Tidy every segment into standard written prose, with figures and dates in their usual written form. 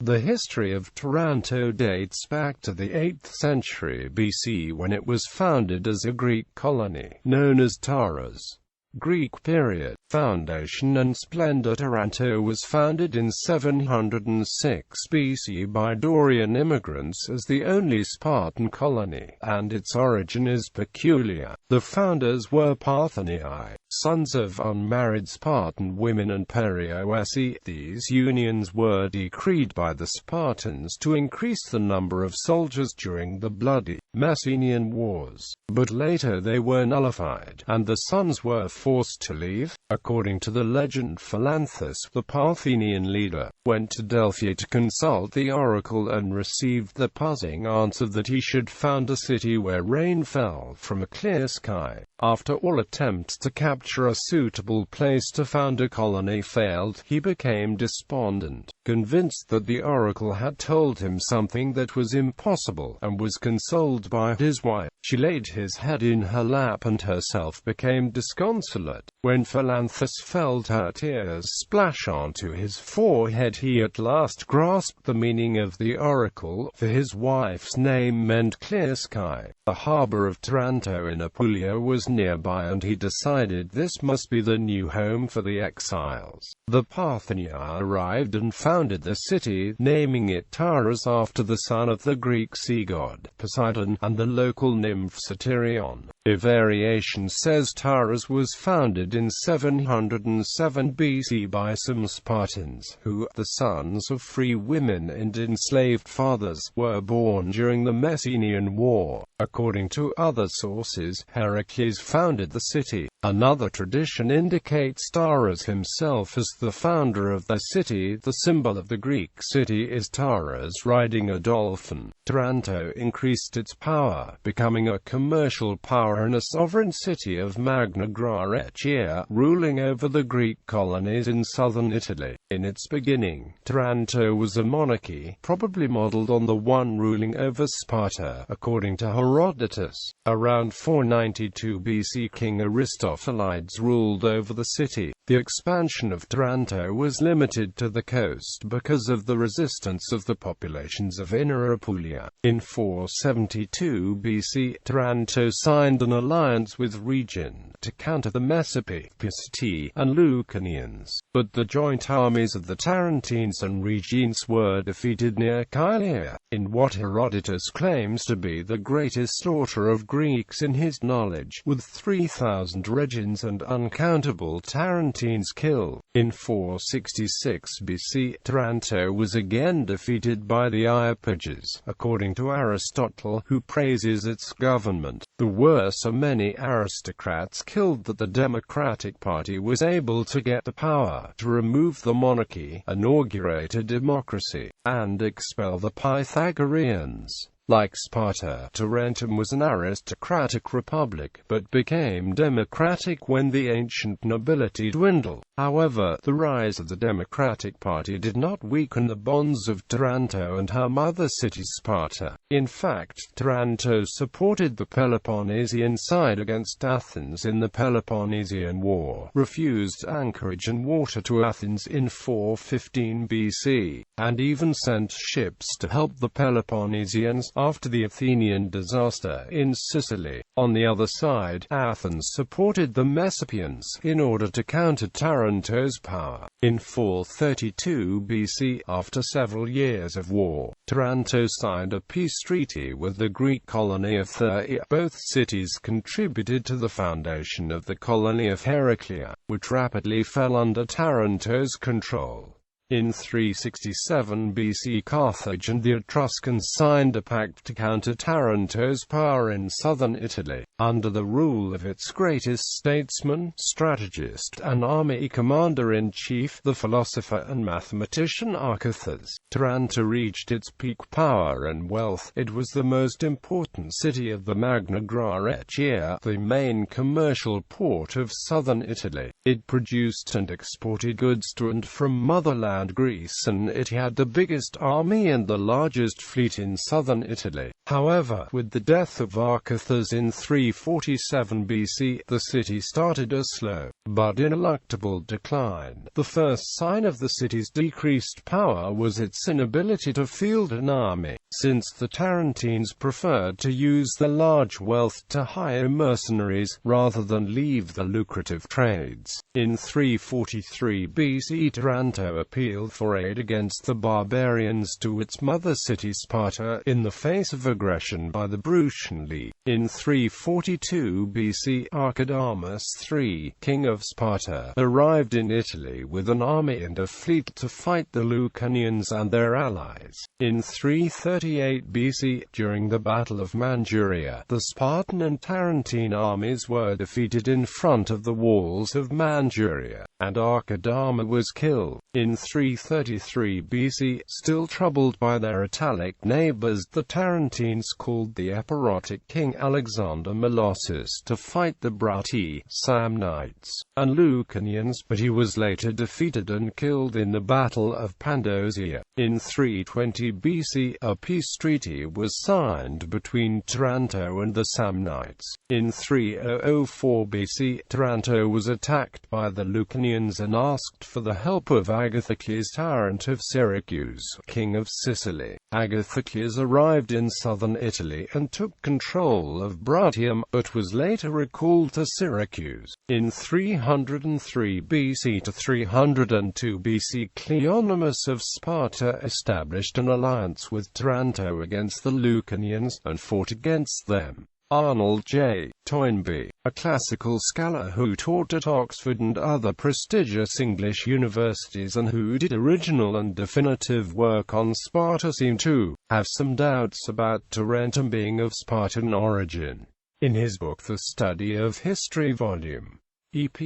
The history of Taranto dates back to the 8th century BC when it was founded as a Greek colony, known as Taras. Greek period. Foundation and splendor. Taranto was founded in 706 BC by Dorian immigrants as the only Spartan colony, and its origin is peculiar. The founders were Partheniai, sons of unmarried Spartan women, and Perioeci. These unions were decreed by the Spartans to increase the number of soldiers during the bloody Messenian Wars, but later they were nullified, and the sons were forced to leave. According to the legend, Phalanthus, the Parthenian leader, went to Delphi to consult the oracle and received the puzzling answer that he should found a city where rain fell from a clear sky. After all attempts to capture a suitable place to found a colony failed, he became despondent, convinced that the oracle had told him something that was impossible, and was consoled by his wife. She laid his head in her lap and herself became disconsolate. When Phalanthus felt her tears splash onto his forehead, he at last grasped the meaning of the oracle, for his wife's name meant clear sky. The harbor of Taranto in Apulia was nearby, and he decided this must be the new home for the exiles. The Partheniai arrived and founded the city, naming it Taras after the son of the Greek sea god, Poseidon, and the local nymph Satyrion. A variation says Taras was founded in 707 BC by some Spartans, who, the sons of free women and enslaved fathers, were born during the Messenian War. According to other sources, Heracles founded the city. Another tradition indicates Taras himself as the founder of the city. The symbol of the Greek city is Taras riding a dolphin. Taranto increased its power, becoming a commercial power and a sovereign city of Magna Graecia, ruling over the Greek colonies in southern Italy. In its beginning, Taranto was a monarchy, probably modeled on the one ruling over Sparta, according to Herodotus. Around 492 BC, King Aristophanes ruled over the city. The expansion of Taranto was limited to the coast because of the resistance of the populations of Inner Apulia. In 472 BC, Taranto signed an alliance with Regen to counter the Mesopicti and Lucanians, but the joint armies of the Tarentines and Regents were defeated near Kylia, in what Herodotus claims to be the greatest slaughter of Greeks in his knowledge, with 3,000 Regens and uncountable Tarentines killed. In 466 BC, Taranto was again defeated by the Iapyges, according to Aristotle, who praises its government. There were so many aristocrats killed that the Democratic Party was able to get the power to remove the monarchy, inaugurate a democracy, and expel the Pythagoreans. Like Sparta, Tarentum was an aristocratic republic, but became democratic when the ancient nobility dwindled. However, the rise of the Democratic Party did not weaken the bonds of Taranto and her mother city Sparta. In fact, Taranto supported the Peloponnesian side against Athens in the Peloponnesian War, refused anchorage and water to Athens in 415 BC, and even sent ships to help the Peloponnesians after the Athenian disaster in Sicily. On the other side, Athens supported the Messapians in order to counter Taranto's power. In 432 BC, after several years of war, Taranto signed a peace treaty with the Greek colony of Thyia. Both cities contributed to the foundation of the colony of Heraclea, which rapidly fell under Taranto's control. In 367 BC, Carthage and the Etruscans signed a pact to counter Taranto's power in southern Italy. Under the rule of its greatest statesman, strategist, and army commander-in-chief, the philosopher and mathematician Archithas, Taranto reached its peak power and wealth. It was the most important city of the Magna Graecia, the main commercial port of southern Italy. It produced and exported goods to and from motherland around Greece, and it had the biggest army and the largest fleet in southern Italy. However, with the death of Archytas in 347 BC, the city started a slow, but ineluctable decline. The first sign of the city's decreased power was its inability to field an army, since the Tarentines preferred to use their large wealth to hire mercenaries, rather than leave the lucrative trades. In 343 BC, Taranto appealed for aid against the barbarians to its mother city Sparta, in the face of aggression by the Brutian League. In 342 BC, Archidamus III, king of Sparta, arrived in Italy with an army and a fleet to fight the Lucanians and their allies. In 338 BC, during the Battle of Manchuria, the Spartan and Tarentine armies were defeated in front of the walls of Manchuria, and Archidama was killed. In 333 BC, still troubled by their Italic neighbors, the Tarentines called the Epirotic king Alexander Molossus to fight the Brati, Samnites, and Lucanians, but he was later defeated and killed in the Battle of Pandosia. In 320 BC, a peace treaty was signed between Taranto and the Samnites. In 3004 BC, Taranto was attacked by the Lucanians and asked for the help of Agathocles Tyrant of Syracuse, king of Sicily. Agathocles arrived in southern Italy and took control of Brutium, but was later recalled to Syracuse. In 303 BC to 302 BC, Cleonymus of Sparta established an alliance with Taranto against the Lucanians, and fought against them. Arnold J. Toynbee, a classical scholar who taught at Oxford and other prestigious English universities and who did original and definitive work on Sparta, seemed to have some doubts about Tarentum being of Spartan origin. In his book The Study of History Volume EP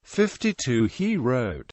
52 he wrote,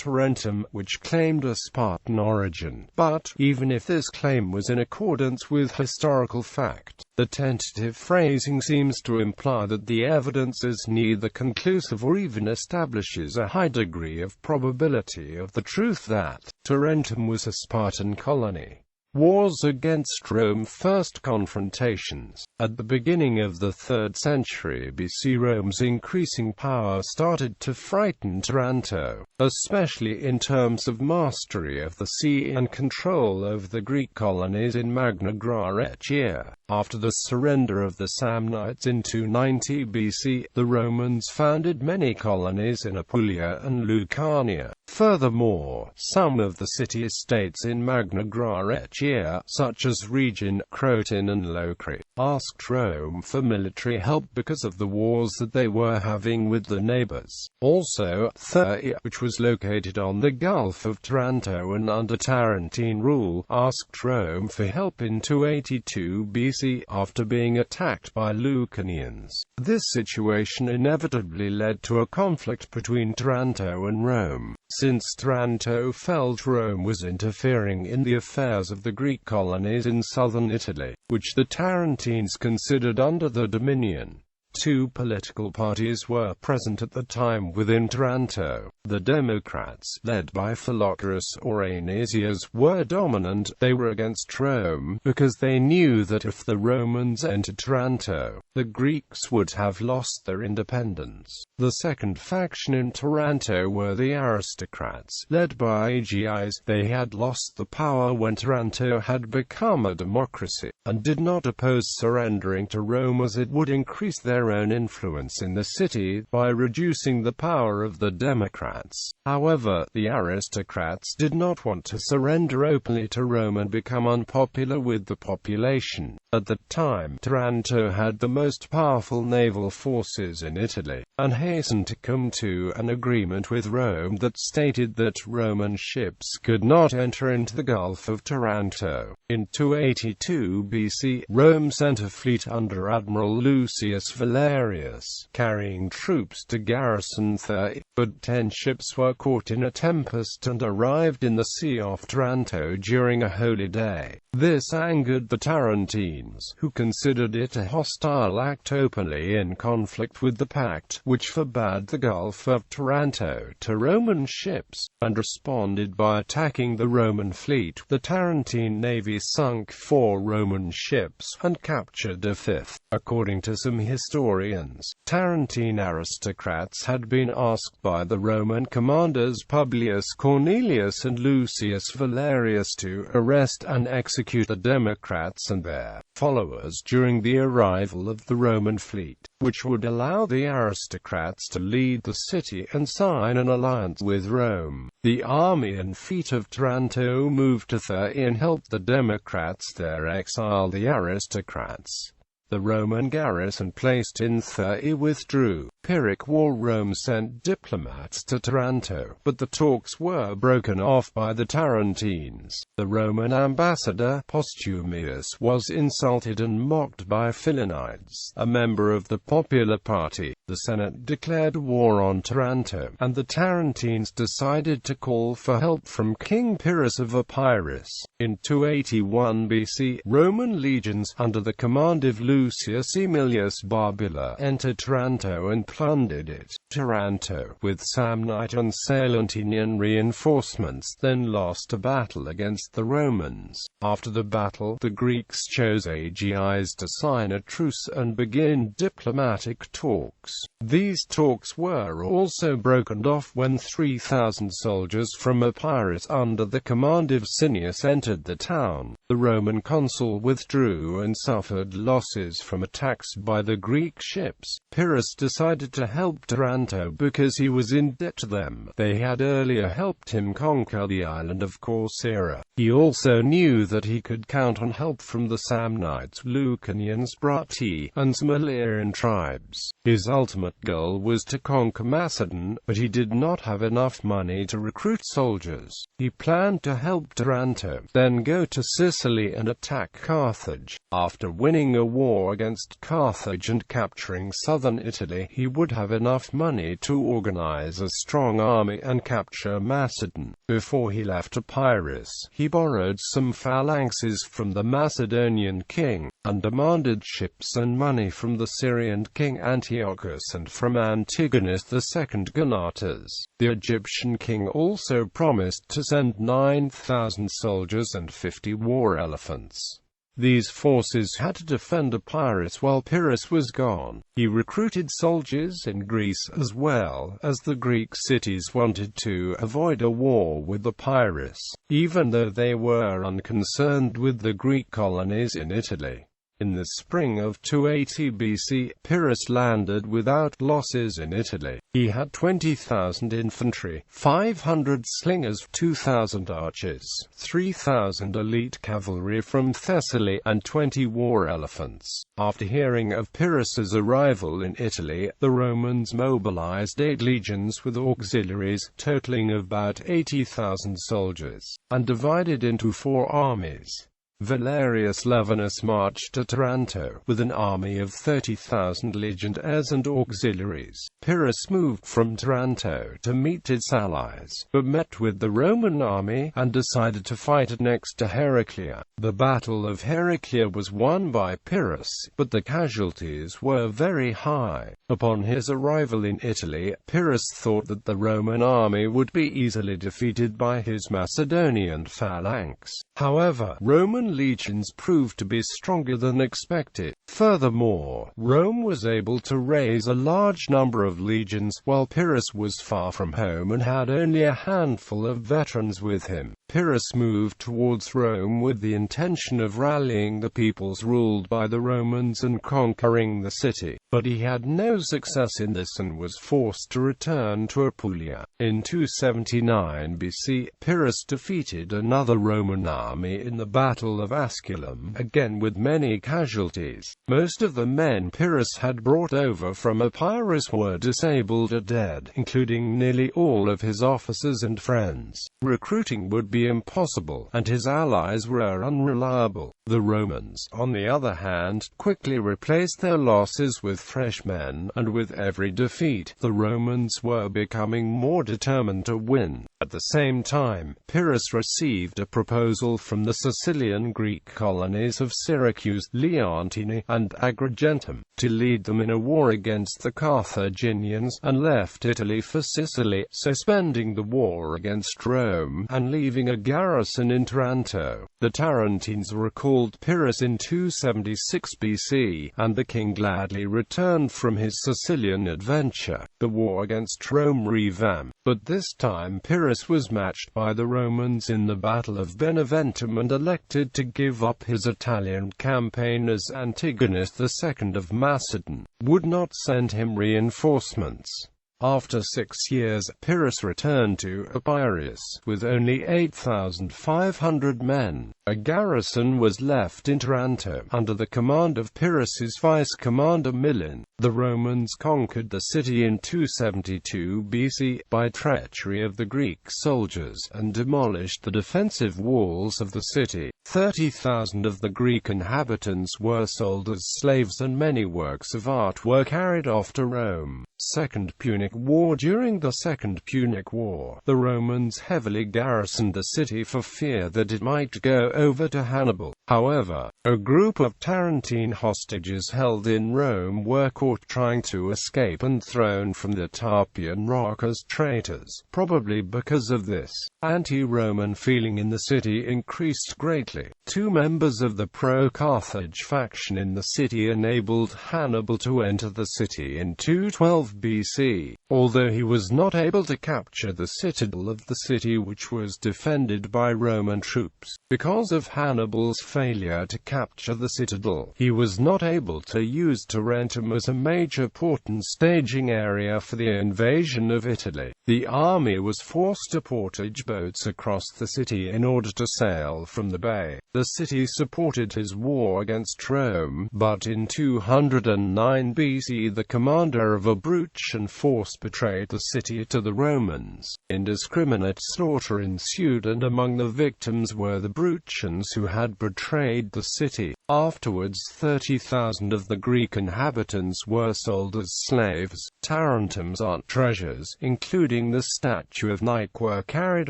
Tarentum, which claimed a Spartan origin, but, even if this claim was in accordance with historical fact, the tentative phrasing seems to imply that the evidence is neither conclusive or even establishes a high degree of probability of the truth that Tarentum was a Spartan colony. Wars against Rome. First confrontations. At the beginning of the 3rd century BC, Rome's increasing power started to frighten Taranto, especially in terms of mastery of the sea and control over the Greek colonies in Magna Graecia. After the surrender of the Samnites in 290 BC, the Romans founded many colonies in Apulia and Lucania. Furthermore, some of the city-states in Magna Graecia, such as Rhegium, Croton and Locri, asked Rome for military help because of the wars that they were having with the neighbors. Also, Thuria, which was located on the Gulf of Taranto and under Tarentine rule, asked Rome for help in 282 BC after being attacked by Lucanians. This situation inevitably led to a conflict between Taranto and Rome, since Taranto felt Rome was interfering in the affairs of the Greek colonies in southern Italy, which the Tarentines considered under their dominion. Two political parties were present at the time within Taranto. The Democrats, led by Philochorus or Anasius, were dominant. They were against Rome, because they knew that if the Romans entered Taranto, the Greeks would have lost their independence. The second faction in Taranto were the aristocrats, led by Aegius. They had lost the power when Taranto had become a democracy, and did not oppose surrendering to Rome, as it would increase their own influence in the city by reducing the power of the Democrats. However, the aristocrats did not want to surrender openly to Rome and become unpopular with the population. At the time, Taranto had the most powerful naval forces in Italy, and hastened to come to an agreement with Rome that stated that Roman ships could not enter into the Gulf of Taranto. In 282 BC, Rome sent a fleet under Admiral Lucius Valerius, carrying troops to garrison Thuria, but 10 ships were caught in a tempest and arrived in the sea off Taranto during a holy day. This angered the Tarentines. Tarentines, who considered it a hostile act openly in conflict with the pact, which forbade the Gulf of Taranto to Roman ships, and responded by attacking the Roman fleet. The Tarentine navy sunk 4 Roman ships, and captured a 5th. According to some historians, Tarentine aristocrats had been asked by the Roman commanders Publius Cornelius and Lucius Valerius to arrest and execute the Democrats and their followers during the arrival of the Roman fleet, which would allow the aristocrats to lead the city and sign an alliance with Rome. The army and fleet of Taranto moved to Thrace and helped the Democrats there exile the aristocrats. The Roman garrison placed in Thrace withdrew. Pyrrhic War. Rome sent diplomats to Taranto, but the talks were broken off by the Tarentines. The Roman ambassador, Postumius, was insulted and mocked by Philonides, a member of the Popular Party. The Senate declared war on Taranto, and the Tarentines decided to call for help from King Pyrrhus of Epirus. In 281 BC, Roman legions, under the command of Lucius Aemilius Barbula, entered Taranto and plundered it. Taranto, with Samnite and Salentinian reinforcements, then lost a battle against the Romans. After the battle, the Greeks chose Aegies to sign a truce and begin diplomatic talks. These talks were also broken off when 3,000 soldiers from Epirus under the command of Cineas entered the town. The Roman consul withdrew and suffered losses from attacks by the Greek ships. Pyrrhus decided to help Taranto because he was in debt to them. They had earlier helped him conquer the island of Corcyra. He also knew that he could count on help from the Samnites, Lucanians, Brati, and some Illyrian tribes. His ultimate goal was to conquer Macedon, but he did not have enough money to recruit soldiers. He planned to help Taranto, then go to Sicily and attack Carthage. After winning a war against Carthage and capturing southern Italy, he would have enough money to organize a strong army and capture Macedon. Before he left Epirus, he borrowed some phalanxes from the Macedonian king, and demanded ships and money from the Syrian king Antiochus and from Antigonus II Gonatas. The Egyptian king also promised to send 9,000 soldiers and 50 war elephants. These forces had to defend Epirus while Pyrrhus was gone. He recruited soldiers in Greece as well, as the Greek cities wanted to avoid a war with Epirus, even though they were unconcerned with the Greek colonies in Italy. In the spring of 280 BC, Pyrrhus landed without losses in Italy. He had 20,000 infantry, 500 slingers, 2,000 archers, 3,000 elite cavalry from Thessaly, and 20 war elephants. After hearing of Pyrrhus's arrival in Italy, the Romans mobilized 8 legions with auxiliaries, totaling about 80,000 soldiers, and divided into 4 armies. Valerius Levinus marched to Taranto, with an army of 30,000 legionaries and auxiliaries. Pyrrhus moved from Taranto to meet its allies, but met with the Roman army, and decided to fight next to Heraclea. The Battle of Heraclea was won by Pyrrhus, but the casualties were very high. Upon his arrival in Italy, Pyrrhus thought that the Roman army would be easily defeated by his Macedonian phalanx. However, Roman legions proved to be stronger than expected. Furthermore, Rome was able to raise a large number of legions, while Pyrrhus was far from home and had only a handful of veterans with him. Pyrrhus moved towards Rome with the intention of rallying the peoples ruled by the Romans and conquering the city, but he had no success in this and was forced to return to Apulia. In 279 BC, Pyrrhus defeated another Roman army in the Battle of Asculum, again with many casualties. Most of the men Pyrrhus had brought over from Epirus were disabled or dead, including nearly all of his officers and friends. Recruiting would be impossible, and his allies were unreliable. The Romans, on the other hand, quickly replaced their losses with fresh men, and with every defeat, the Romans were becoming more determined to win. At the same time, Pyrrhus received a proposal from the Sicilian Greek colonies of Syracuse, Leontini, and Agrigentum, to lead them in a war against the Carthaginians, and left Italy for Sicily, suspending the war against Rome, and leaving a garrison in Taranto. The Tarentines recalled Pyrrhus in 276 BC, and the king gladly returned from his Sicilian adventure. The war against Rome revamped, but this time Pyrrhus was matched by the Romans in the Battle of Beneventum and elected to give up his Italian campaign as Antigonus II of Macedon would not send him reinforcements. After 6 years, Pyrrhus returned to Epirus with only 8,500 men. A garrison was left in Taranto, under the command of Pyrrhus's vice-commander Milon. The Romans conquered the city in 272 BC, by treachery of the Greek soldiers, and demolished the defensive walls of the city. 30,000 of the Greek inhabitants were sold as slaves, and many works of art were carried off to Rome. Second Punic War. During the Second Punic War, the Romans heavily garrisoned the city for fear that it might go over to Hannibal. However, a group of Tarentine hostages held in Rome were caught trying to escape and thrown from the Tarpeian Rock as traitors. Probably because of this, anti-Roman feeling in the city increased greatly. 2 members of the pro-Carthage faction in the city enabled Hannibal to enter the city in 212 BC, although he was not able to capture the citadel of the city, which was defended by Roman troops. Because of Hannibal's failure to capture the citadel, he was not able to use Tarentum as a major port and staging area for the invasion of Italy. The army was forced to portage boats across the city in order to sail from the bay. The city supported his war against Rome, but in 209 BC the commander of a Bruchian force betrayed the city to the Romans. Indiscriminate slaughter ensued, and among the victims were the Bruchians who had betrayed the city. Afterwards 30,000 of the Greek inhabitants were sold as slaves. Tarentum's art treasures, including the statue of Nike, were carried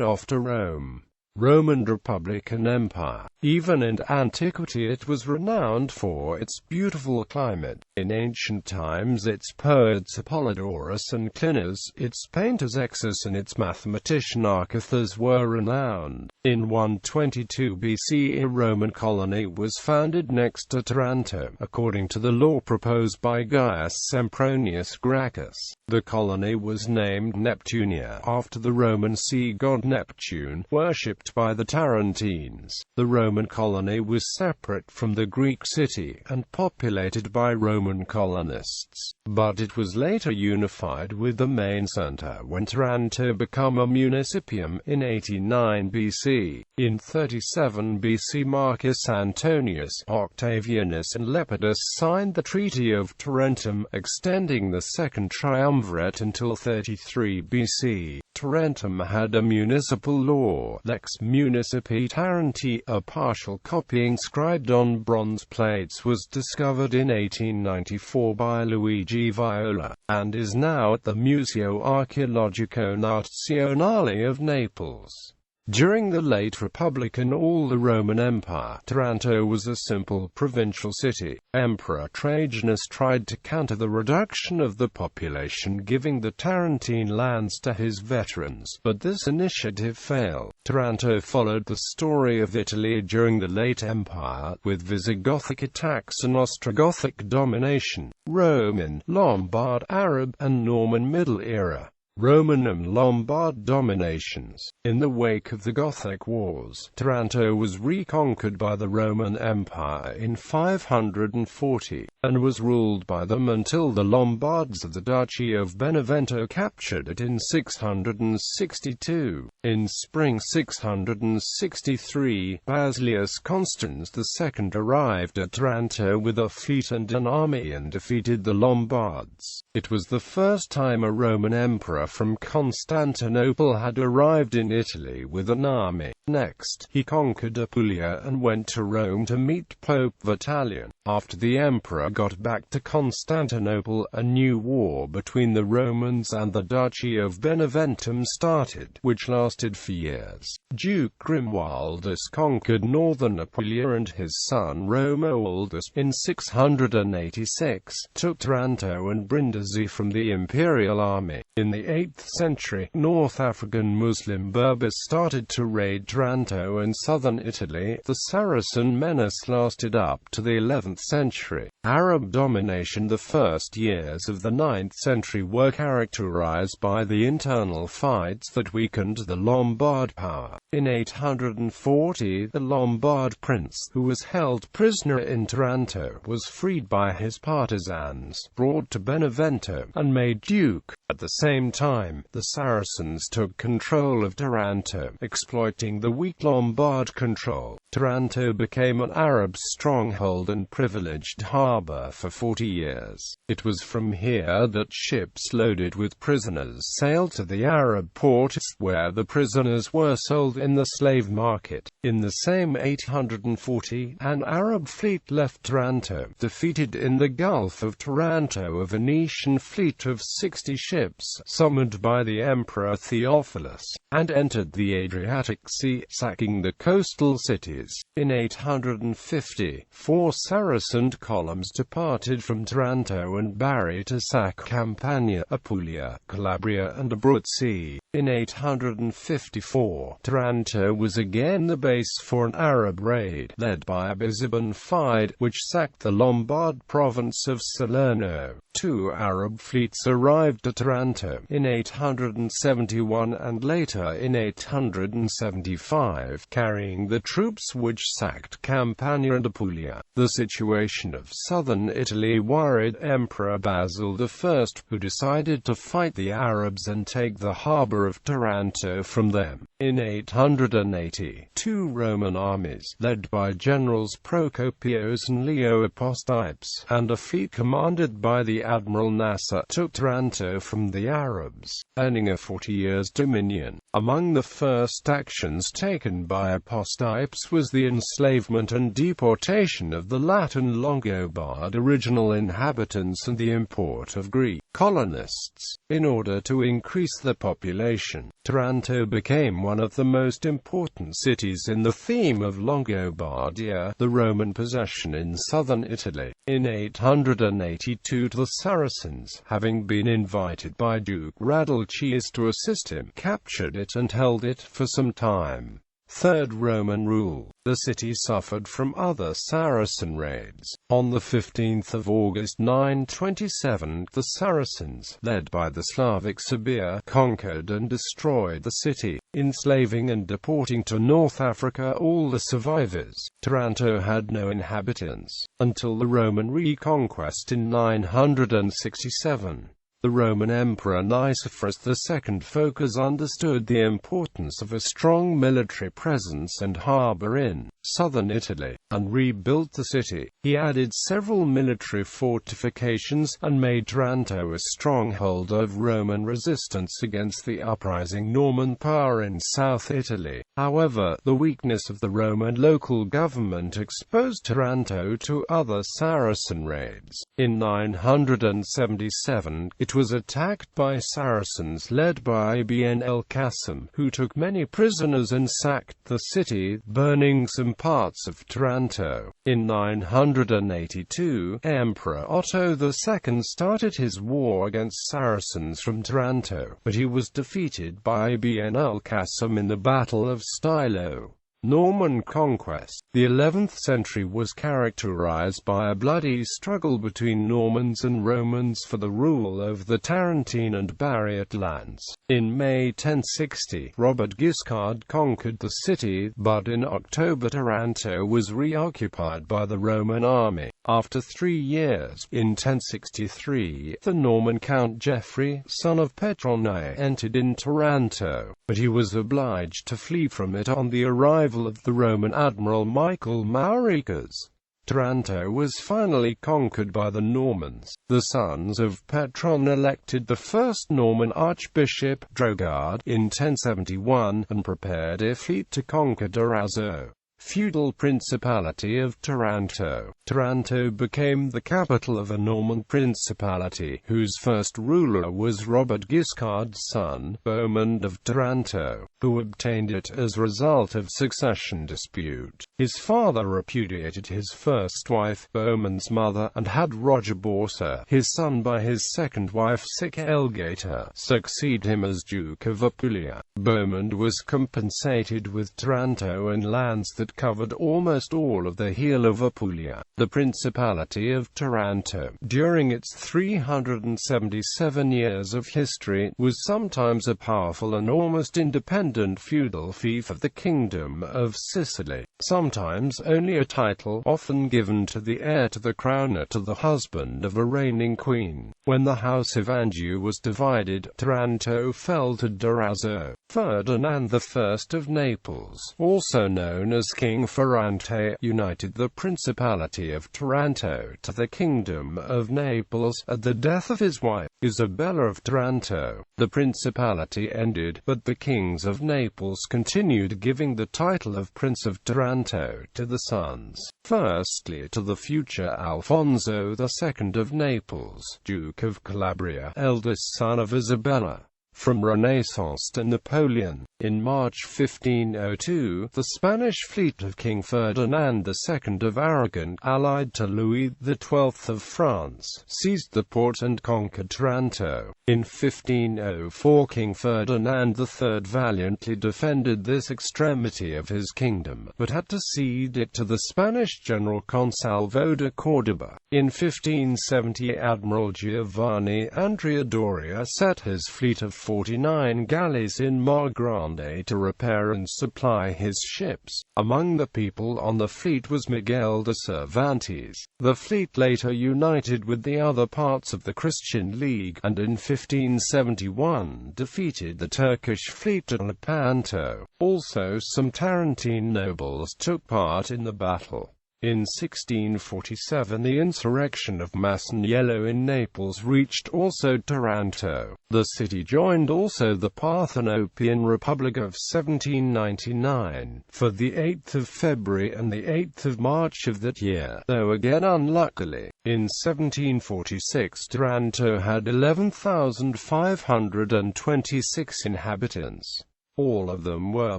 off to Rome. Roman Republic and Empire. Even in antiquity it was renowned for its beautiful climate. In ancient times its poets Apollodorus and Clinias, its painters Exus and its mathematician Archytas were renowned. In 122 BC a Roman colony was founded next to Taranto, according to the law proposed by Gaius Sempronius Gracchus. The colony was named Neptunia, after the Roman sea god Neptune, worshipped by the Tarentines. The Roman colony was separate from the Greek city, and populated by Roman colonists. But it was later unified with the main centre when Taranto became a municipium in 89 BC. In 37 BC Marcus Antonius, Octavianus and Lepidus signed the Treaty of Tarentum, extending the Second Triumvirate until 33 BC. Tarentum had a municipal law, Lex Municipi Tarenti. A partial copy inscribed on bronze plates was discovered in 1894 by Luigi Viola, and is now at the Museo Archeologico Nazionale of Naples. During the late Republic and all the Roman Empire, Taranto was a simple provincial city. Emperor Trajanus tried to counter the reduction of the population, giving the Tarentine lands to his veterans, but this initiative failed. Taranto followed the story of Italy during the late Empire, with Visigothic attacks and Ostrogothic domination, Roman, Lombard, Arab, and Norman Middle Era. Roman and Lombard dominations. In the wake of the Gothic Wars, Taranto was reconquered by the Roman Empire in 540, and was ruled by them until the Lombards of the Duchy of Benevento captured it in 662. In spring 663, Basilius Constans II arrived at Taranto with a fleet and an army and defeated the Lombards. It was the first time a Roman emperor from Constantinople had arrived in Italy with an army. Next, he conquered Apulia and went to Rome to meet Pope Vitalian. After the emperor got back to Constantinople, a new war between the Romans and the Duchy of Beneventum started, which lasted for years. Duke Grimoaldus conquered northern Apulia, and his son Romualdus, in 686, took Taranto and Brindisi from the imperial army. In the 8th century, North African Muslim Berbers started to raid Taranto and southern Italy. The Saracen menace lasted up to the 11th century. Arab domination. The first years of the 9th century were characterized by the internal fights that weakened the Lombard power. In 840, the Lombard prince, who was held prisoner in Taranto, was freed by his partisans, brought to Benevento, and made duke. At the same time, the Saracens took control of Taranto, exploiting the weak Lombard control. Taranto became an Arab stronghold and privileged harbor for 40 years. It was from here that ships loaded with prisoners sailed to the Arab ports, where the prisoners were sold in the slave market. In the same 840, an Arab fleet left Taranto, defeated in the Gulf of Taranto a Venetian fleet of 60 ships, summoned by the Emperor Theophilus, and entered the Adriatic Sea, sacking the coastal cities. In 850, 4 Saracen columns departed from Taranto and Bari to sack Campania, Apulia, Calabria and Abruzzi. In 854, Taranto was again the base for an Arab raid, led by Abizibun Fide, which sacked the Lombard province of Salerno. 2 Arab fleets arrived at Taranto in 871 and later in 875, carrying the troops which sacked Campania and Apulia. The situation of southern Italy worried Emperor Basil I, who decided to fight the Arabs and take the harbor of Taranto from them. In 880, 2 Roman armies, led by generals Procopius and Leo Apostipes, and a fleet commanded by the Admiral Nasser, took Taranto from the Arabs, earning a 40 years dominion. Among the first actions taken by Apostipes was the enslavement and deportation of the Latin Longobard original inhabitants and the import of Greek colonists. In order to increase the population, Taranto became one of the most important cities in the theme of Longobardia, the Roman possession in southern Italy. In 882, the Saracens, having been invited by Duke Radulcius to assist him, captured it and held it for some time. Third Roman rule. The city suffered from other Saracen raids. On the 15th of August 927, the Saracens, led by the Slavic Sabir, conquered and destroyed the city, enslaving and deporting to North Africa all the survivors. Taranto had no inhabitants, until the Roman reconquest in 967. The Roman Emperor Nicephorus II Phocas understood the importance of a strong military presence and harbor in southern Italy, and rebuilt the city. He added several military fortifications, and made Taranto a stronghold of Roman resistance against the uprising Norman power in South Italy. However, the weakness of the Roman local government exposed Taranto to other Saracen raids. In 977, it was attacked by Saracens led by Ibn el-Qasim, who took many prisoners and sacked the city, burning some parts of Taranto. In 982, Emperor Otto II started his war against Saracens from Taranto, but he was defeated by Ibn el-Qasim in the Battle of Stylo. Norman conquest. The 11th century was characterized by a bloody struggle between Normans and Romans for the rule over the Tarentine and Bariot lands. In May 1060, Robert Guiscard conquered the city, but in October Taranto was reoccupied by the Roman army. After 3 years, in 1063, the Norman Count Geoffrey, son of Petronius, entered in Taranto, but he was obliged to flee from it on the arrival of the Roman admiral Michael Mauricus. Taranto was finally conquered by the Normans. The sons of Petron elected the first Norman archbishop, Drogard, in 1071, and prepared a fleet to conquer Durazzo. Feudal Principality of Taranto. Taranto became the capital of a Norman principality, whose first ruler was Robert Guiscard's son, Bohemond of Taranto, who obtained it as a result of succession dispute. His father repudiated his first wife, Bohemond's mother, and had Roger Borsa, his son by his second wife Elgata, succeed him as Duke of Apulia. Bohemond was compensated with Taranto and lands that covered almost all of the heel of Apulia. The Principality of Taranto, during its 377 years of history, was sometimes a powerful and almost independent feudal fief of the Kingdom of Sicily, sometimes only a title, often given to the heir to the crown or to the husband of a reigning queen. When the House of Anjou was divided, Taranto fell to Durazzo. Ferdinand I of Naples, also known as King Ferrante, united the Principality of Taranto to the Kingdom of Naples at the death of his wife, Isabella of Taranto. The principality ended, but the kings of Naples continued giving the title of Prince of Taranto to the sons. Firstly, to the future Alfonso II of Naples, Duke of Calabria, eldest son of Isabella. From Renaissance to Napoleon. In March 1502, the Spanish fleet of King Ferdinand II of Aragon, allied to Louis XII of France, seized the port and conquered Taranto. In 1504, King Ferdinand III valiantly defended this extremity of his kingdom, but had to cede it to the Spanish general Consalvo de Córdoba. In 1570, Admiral Giovanni Andrea Doria set his fleet of 49 galleys in Mar Grande to repair and supply his ships. Among the people on the fleet was Miguel de Cervantes. The fleet later united with the other parts of the Christian League, and in 1571 defeated the Turkish fleet at Lepanto. Also, some Tarentine nobles took part in the battle. In 1647, the insurrection of Masaniello in Naples reached also Taranto. The city joined also the Parthenopean Republic of 1799, for the 8th of February and the 8th of March of that year, though again unluckily. In 1746, Taranto had 11,526 inhabitants. All of them were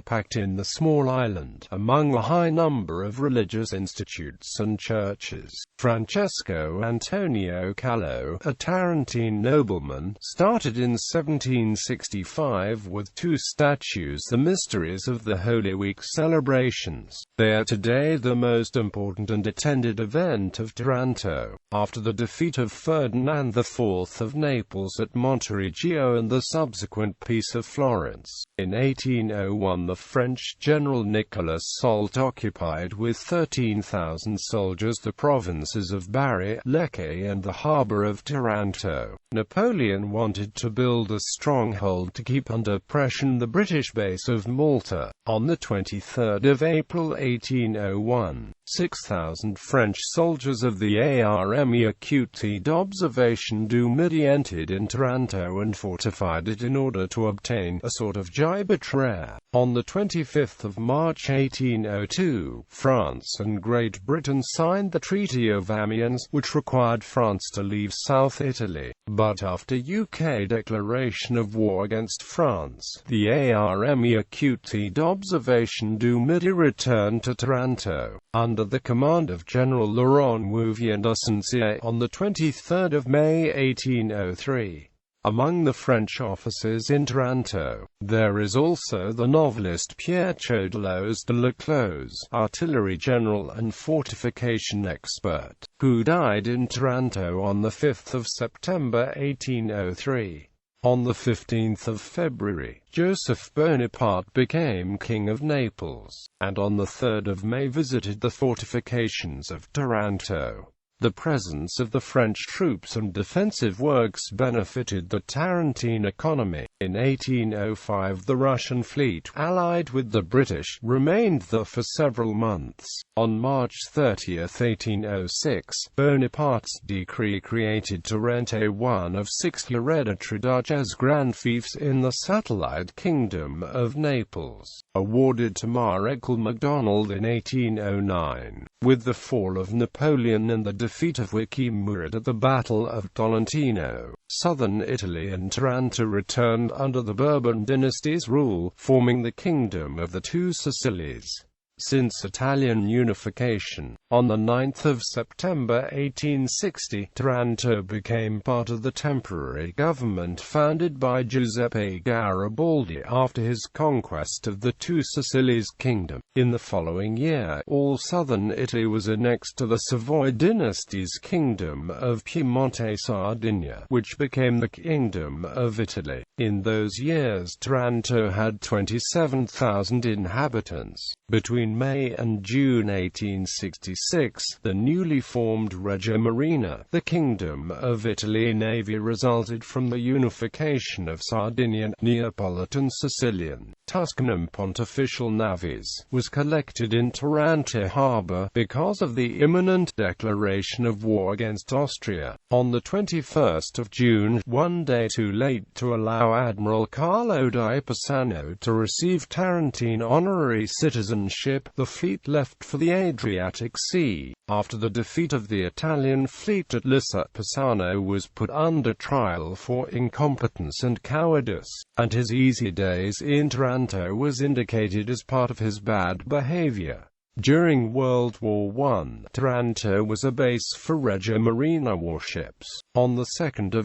packed in the small island, among a high number of religious institutes and churches. Francesco Antonio Callo, a Tarentine nobleman, started in 1765 with 2 statues, the Mysteries of the Holy Week celebrations. They are today the most important and attended event of Taranto. After the defeat of Ferdinand IV of Naples at Montereggio and the subsequent Peace of Florence, in 1801, the French general Nicolas Soult occupied with 13,000 soldiers the provinces of Bari, Lecce and the harbour of Taranto. Napoleon wanted to build a stronghold to keep under pressure the British base of Malta. On the 23rd of April 1801, 6,000 French soldiers of the Armée Acute d'Observation du Midi entered in Taranto and fortified it in order to obtain a sort of gibetrère. On the 25th of March 1802, France and Great Britain signed the Treaty of Amiens, which required France to leave South Italy. But after UK declaration of war against France, the Armée Acute d'Observation du Midi returned to Taranto, under the command of General Laurent Mouvien d'Ascensier, on the 23rd of May 1803. Among the French officers in Taranto, there is also the novelist Pierre Chodelos de Leclos, artillery general and fortification expert, who died in Taranto on 5 September 1803. On 15 February, Joseph Bonaparte became King of Naples, and on 3 May visited the fortifications of Taranto. The presence of the French troops and defensive works benefited the Tarantine economy. In 1805 the Russian fleet, allied with the British, remained there for several months. On March 30, 1806, Bonaparte's decree created Taranto one of 6 hereditary duchess grand fiefs in the satellite kingdom of Naples, awarded to Marechal MacDonald in 1809. With the fall of Napoleon and the defeat of Panairjdde at the Battle of Tolentino, southern Italy and Taranto returned under the Bourbon dynasty's rule, forming the Kingdom of the Two Sicilies. Since Italian unification, on 9 September 1860, Taranto became part of the temporary government founded by Giuseppe Garibaldi after his conquest of the Two Sicilies kingdom. In the following year, all southern Italy was annexed to the Savoy dynasty's Kingdom of Piemonte-Sardinia, which became the Kingdom of Italy. In those years Taranto had 27,000 inhabitants. Between May and June 1866, the newly formed Regia Marina, the Kingdom of Italy Navy, resulted from the unification of Sardinian, Neapolitan, Sicilian, Tuscan and Pontifical navies, was collected in Taranto harbour, because of the imminent declaration of war against Austria. On 21 June, one day too late to allow Admiral Carlo di Pisano to receive Tarantine honorary citizenship, the fleet left for the Adriatic Sea. After the defeat of the Italian fleet at Lissa, Pisano was put under trial for incompetence and cowardice, and his easy days in Taranto was indicated as part of his bad behavior. During World War I, Taranto was a base for Regia Marina warships. On 2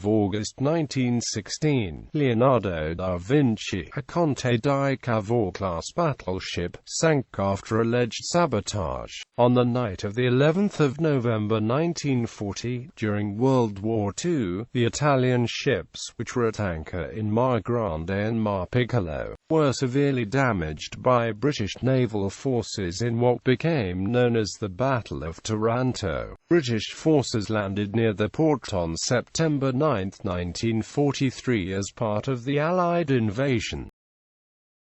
August 1916, Leonardo da Vinci, a Conte di Cavour-class battleship, sank after alleged sabotage. On the night of the 11th of November 1940, during World War II, the Italian ships, which were at anchor in Mar Grande and Mar Piccolo, were severely damaged by British naval forces in what became known as the Battle of Taranto. British forces landed near the port on September 9, 1943 as part of the Allied invasion.